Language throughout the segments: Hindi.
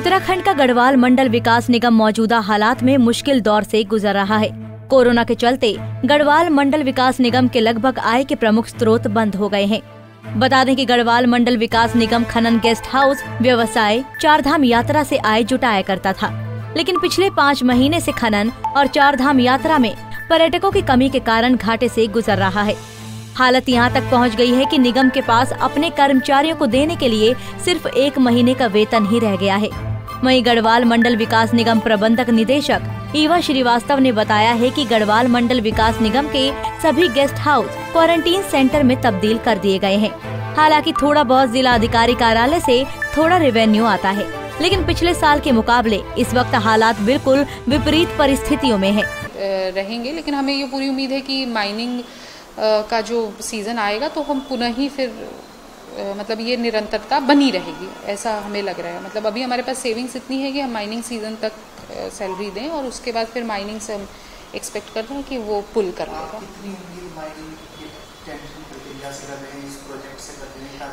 उत्तराखंड का गढ़वाल मंडल विकास निगम मौजूदा हालात में मुश्किल दौर से गुजर रहा है। कोरोना के चलते गढ़वाल मंडल विकास निगम के लगभग आय के प्रमुख स्रोत बंद हो गए हैं। बता दें कि गढ़वाल मंडल विकास निगम खनन, गेस्ट हाउस, व्यवसाय, चारधाम यात्रा से आय जुटाया करता था, लेकिन पिछले 5 महीने से खनन और चारधाम यात्रा में पर्यटकों की कमी के कारण घाटे से गुजर रहा है। हालत यहाँ तक पहुँच गई है कि निगम के पास अपने कर्मचारियों को देने के लिए सिर्फ 1 महीने का वेतन ही रह गया है। वहीं गढ़वाल मंडल विकास निगम प्रबंधक निदेशक ईवा श्रीवास्तव ने बताया है कि गढ़वाल मंडल विकास निगम के सभी गेस्ट हाउस क्वारंटीन सेंटर में तब्दील कर दिए गए हैं। हालांकि थोड़ा बहुत जिला अधिकारी कार्यालय से थोड़ा रेवेन्यू आता है, लेकिन पिछले साल के मुकाबले इस वक्त हालात बिल्कुल विपरीत परिस्थितियों में है रहेंगे। लेकिन हमें ये पूरी उम्मीद है कि माइनिंग का जो सीज़न आएगा तो हम पुनः ही फिर मतलब ये निरंतरता बनी रहेगी, ऐसा हमें लग रहा है। मतलब अभी हमारे पास सेविंग्स इतनी है कि हम माइनिंग सीज़न तक सैलरी दें और उसके बाद फिर माइनिंग से हम एक्सपेक्ट कर रहे हैं कि वो पुल कर लेगा।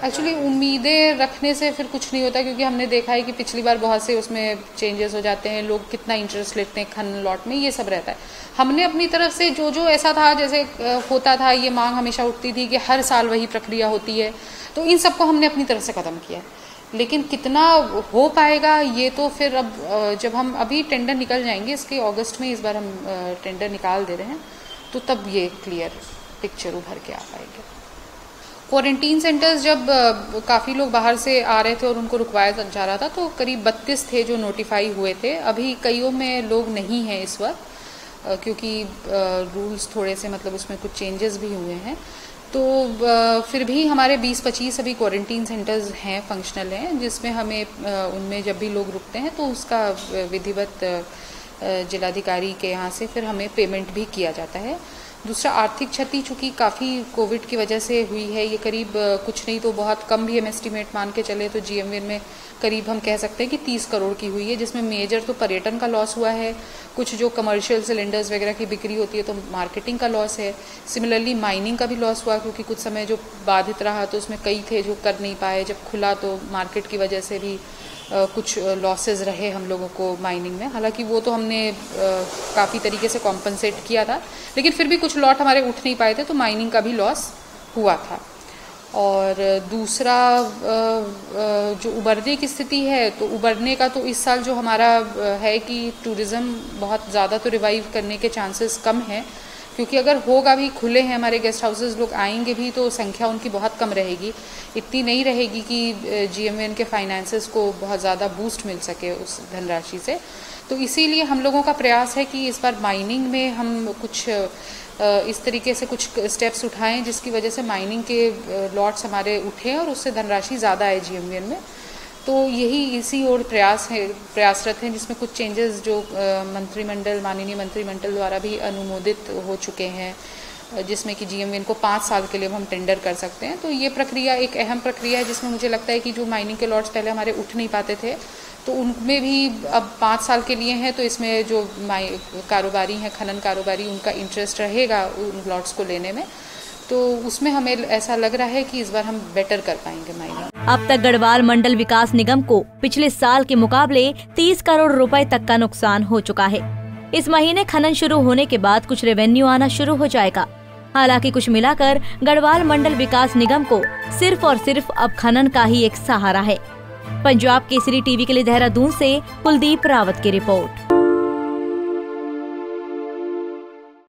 एक्चुअली उम्मीदें रखने से फिर कुछ नहीं होता, क्योंकि हमने देखा है कि पिछली बार बहुत से उसमें चेंजेस हो जाते हैं, लोग कितना इंटरेस्ट लेते हैं खनन लॉट में, ये सब रहता है। हमने अपनी तरफ से जो ऐसा था, जैसे होता था, ये मांग हमेशा उठती थी कि हर साल वही प्रक्रिया होती है, तो इन सबको हमने अपनी तरफ से ख़त्म किया। लेकिन कितना हो पाएगा ये तो फिर अब जब हम अभी टेंडर निकल जाएंगे, इसके अगस्त में इस बार हम टेंडर निकाल दे रहे हैं, तो तब ये क्लियर पिक्चर उभर के आ पाएगी। क्वारंटीन सेंटर्स जब काफ़ी लोग बाहर से आ रहे थे और उनको रुकवाया जा रहा था, तो करीब 32 थे जो नोटिफाई हुए थे। अभी कईयों में लोग नहीं हैं इस वक्त, क्योंकि रूल्स थोड़े से मतलब उसमें कुछ चेंजेस भी हुए हैं। तो फिर भी हमारे 20-25 अभी क्वारंटीन सेंटर्स हैं, फंक्शनल हैं, जिसमें हमें उनमें जब भी लोग रुकते हैं तो उसका विधिवत जिलाधिकारी के यहाँ से फिर हमें पेमेंट भी किया जाता है। दूसरा, आर्थिक क्षति चूँकि काफ़ी कोविड की वजह से हुई है, ये करीब कुछ नहीं तो बहुत कम भी हम एस्टिमेट मान के चले तो GMVN में करीब हम कह सकते हैं कि 30 करोड़ की हुई है, जिसमें मेजर तो पर्यटन का लॉस हुआ है, कुछ जो कमर्शियल सिलेंडर्स वगैरह की बिक्री होती है तो मार्केटिंग का लॉस है। सिमिलरली माइनिंग का भी लॉस हुआ, क्योंकि कुछ समय जो बाधित रहा तो उसमें कई थे जो कर नहीं पाए, जब खुला तो मार्केट की वजह से भी कुछ लॉसेस रहे हम लोगों को माइनिंग में। हालांकि वो तो हमने काफ़ी तरीके से कॉम्पनसेट किया था, लेकिन फिर भी कुछ लॉट हमारे उठ नहीं पाए थे, तो माइनिंग का भी लॉस हुआ था। और दूसरा, जो उबरने की स्थिति है, तो उबरने का तो इस साल जो हमारा है कि टूरिज़्म बहुत ज़्यादा तो रिवाइव करने के चांसेस कम हैं, क्योंकि अगर होगा भी, खुले हैं हमारे गेस्ट हाउसेस, लोग आएंगे भी, तो संख्या उनकी बहुत कम रहेगी, इतनी नहीं रहेगी कि GMVN के फाइनेंसेस को बहुत ज़्यादा बूस्ट मिल सके उस धनराशि से। तो इसीलिए हम लोगों का प्रयास है कि इस बार माइनिंग में हम कुछ इस तरीके से कुछ स्टेप्स उठाएं जिसकी वजह से माइनिंग के लॉट्स हमारे उठें और उससे धनराशि ज़्यादा आए GMVN में। तो यही इसी ओर प्रयासरत हैं, जिसमें कुछ चेंजेस जो माननीय मंत्रिमंडल द्वारा भी अनुमोदित हो चुके हैं, जिसमें कि GMVN को 5 साल के लिए हम टेंडर कर सकते हैं। तो ये प्रक्रिया एक अहम प्रक्रिया है, जिसमें मुझे लगता है कि जो माइनिंग के लॉट्स पहले हमारे उठ नहीं पाते थे, तो उनमें भी अब 5 साल के लिए हैं, तो इसमें जो कारोबारी हैं, खनन कारोबारी, उनका इंटरेस्ट रहेगा उन लॉट्स को लेने में, तो उसमें हमें ऐसा लग रहा है कि इस बार हम बेटर कर पाएंगे माइनिंग। अब तक गढ़वाल मंडल विकास निगम को पिछले साल के मुकाबले 30 करोड़ रुपए तक का नुकसान हो चुका है। इस महीने खनन शुरू होने के बाद कुछ रेवेन्यू आना शुरू हो जाएगा। हालांकि कुछ मिलाकर गढ़वाल मंडल विकास निगम को सिर्फ और सिर्फ अब खनन का ही एक सहारा है। पंजाब केसरी टीवी के लिए देहरादून से कुलदीप रावत की रिपोर्ट।